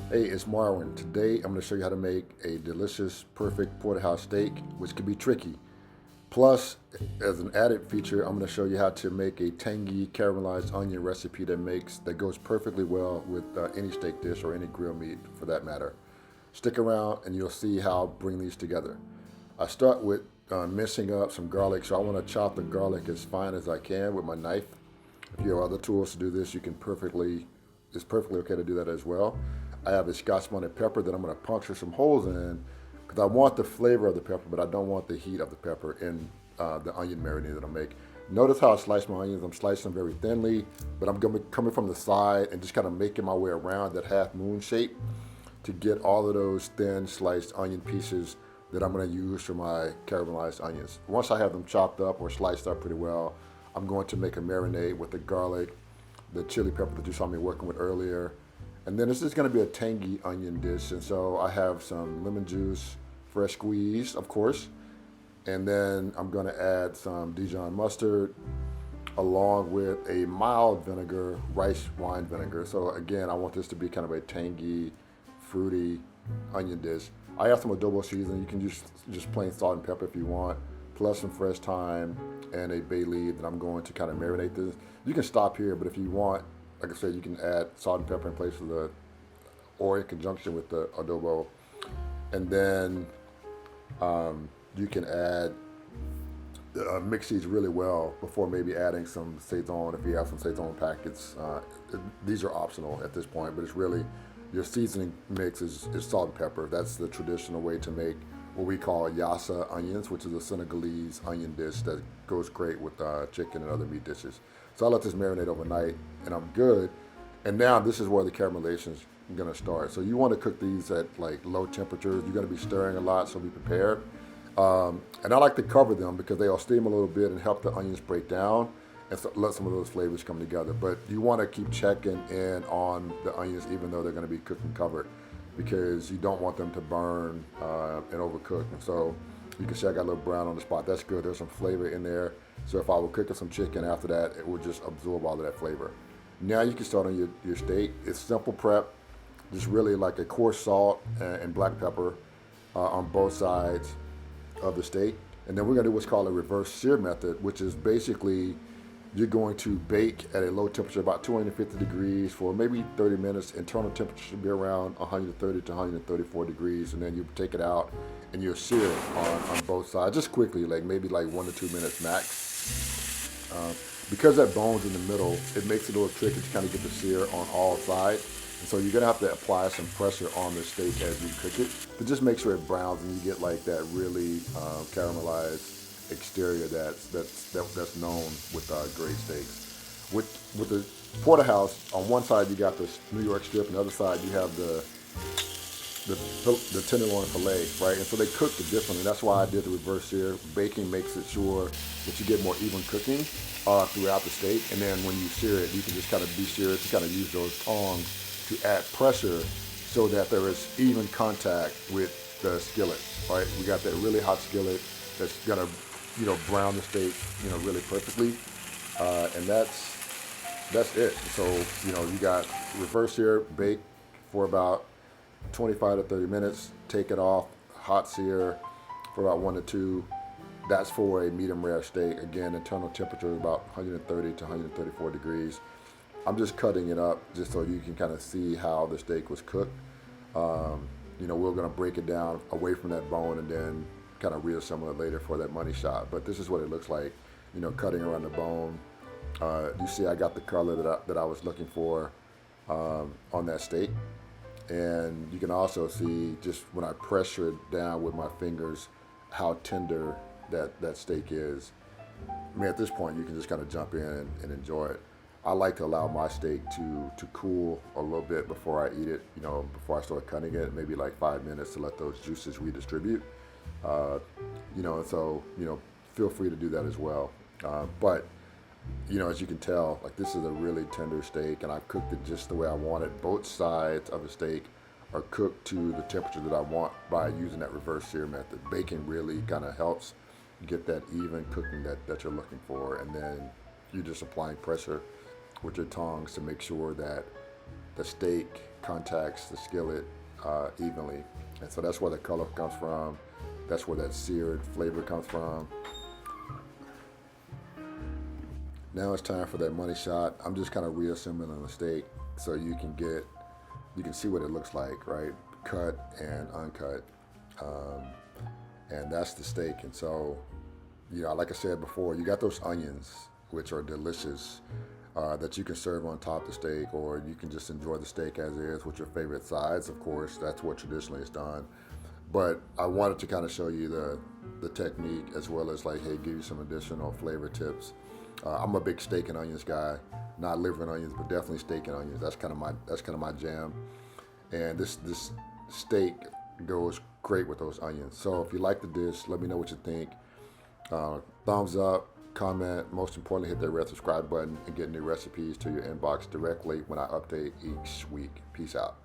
Hey, it's Marwin. Today I'm going to show you how to make a delicious, perfect porterhouse steak, which can be tricky. Plus, as an added feature, I'm going to show you how to make a tangy caramelized onion recipe that goes perfectly well with any steak dish or any grilled meat for that matter. Stick around and you'll see how I'll bring these together. I start with mincing up some garlic, so I want to chop the garlic as fine as I can with my knife. If you have other tools to do this, it's perfectly okay to do that as well. I have a Scotch bonnet pepper that I'm going to puncture some holes in because I want the flavor of the pepper, but I don't want the heat of the pepper in the onion marinade that I make. Notice how I slice my onions. I'm slicing them very thinly, but I'm going to be coming from the side and just kind of making my way around that half moon shape to get all of those thin sliced onion pieces that I'm going to use for my caramelized onions. Once I have them chopped up or sliced up pretty well, I'm going to make a marinade with the garlic, the chili pepper that you saw me working with earlier. And then this is going to be a tangy onion dish. And so I have some lemon juice, fresh squeezed, of course. And then I'm going to add some Dijon mustard along with a mild vinegar, rice wine vinegar. So again, I want this to be kind of a tangy, fruity onion dish. I have some adobo seasoning. You can use just plain salt and pepper if you want, plus some fresh thyme and a bay leaf that I'm going to kind of marinate this. You can stop here, but if you want, like I said, you can add salt and pepper in place of or in conjunction with the adobo. And then you can mix these really well before maybe adding some Saison if you have some Saison packets. These are optional at this point, but it's really, your seasoning mix is salt and pepper. That's the traditional way to make what we call yassa onions, which is a Senegalese onion dish that goes great with chicken and other meat dishes. So I let this marinate overnight and I'm good. And now this is where the caramelization is gonna start. So you wanna cook these at like low temperatures. You're gonna be stirring a lot, so be prepared. And I like to cover them because they'll steam a little bit and help the onions break down and so let some of those flavors come together. But you wanna keep checking in on the onions even though they're gonna be cooked and covered, because you don't want them to burn and overcook. And so you can see I got a little brown on the spot. That's good. There's some flavor in there. So if I were cooking some chicken after that, it would just absorb all of that flavor. Now you can start on your steak. It's simple prep. Just really like a coarse salt and black pepper on both sides of the steak. And then we're gonna do what's called a reverse sear method, which is basically you're going to bake at a low temperature, about 250 degrees for maybe 30 minutes. Internal temperature should be around 130 to 134 degrees. And then you take it out and you sear it on both sides, just quickly, like maybe like 1 to 2 minutes max. Because that bone's in the middle, it makes it a little tricky to kind of get the sear on all sides. And so you're gonna have to apply some pressure on the steak as you cook it to just make sure it browns and you get like that really caramelized exterior that's known with great steaks. With the porterhouse, on one side you got the New York strip, and the other side you have the tenderloin fillet, right? And so they cook it differently. That's why I did the reverse sear. Baking makes it sure that you get more even cooking throughout the steak. And then when you sear it, you can just kind of be sure to kind of use those tongs to add pressure so that there is even contact with the skillet, right? We got that really hot skillet that's gonna, brown the steak, really perfectly. And that's it. So, you got reverse sear, bake for about 25 to 30 minutes, take it off, hot sear for about 1 to 2. That's for a medium rare steak. Again, internal temperature is about 130 to 134 degrees. I'm just cutting it up just so you can kind of see how the steak was cooked. We're gonna break it down away from that bone and then kind of reassemble it later for that money shot. But this is what it looks like, cutting around the bone. You see I got the color that I was looking for on that steak. And you can also see just when I pressure it down with my fingers how tender that steak is. I mean, at this point, you can just kind of jump in and enjoy it. I like to allow my steak to cool a little bit before I eat it, before I start cutting it, maybe like 5 minutes to let those juices redistribute. And so, feel free to do that as well. But as you can tell, like this is a really tender steak and I cooked it just the way I want it. Both sides of the steak are cooked to the temperature that I want by using that reverse sear method. Baking really kind of helps get that even cooking that you're looking for. And then you're just applying pressure with your tongs to make sure that the steak contacts the skillet evenly. And so that's where the color comes from. That's where that seared flavor comes from. Now it's time for that money shot. I'm just kind of reassembling the steak so you can see what it looks like, right? Cut and uncut. And that's the steak. And so, like I said before, you got those onions, which are delicious, that you can serve on top of the steak, or you can just enjoy the steak as is with your favorite sides. Of course, that's what traditionally is done. But I wanted to kind of show you the technique, as well as like, hey, give you some additional flavor tips. I'm a big steak and onions guy, not liver and onions, but definitely steak and onions. That's kind of my jam. And this steak goes great with those onions. So if you like the dish, let me know what you think. Thumbs up, comment. Most importantly, hit that red subscribe button and get new recipes to your inbox directly when I update each week. Peace out.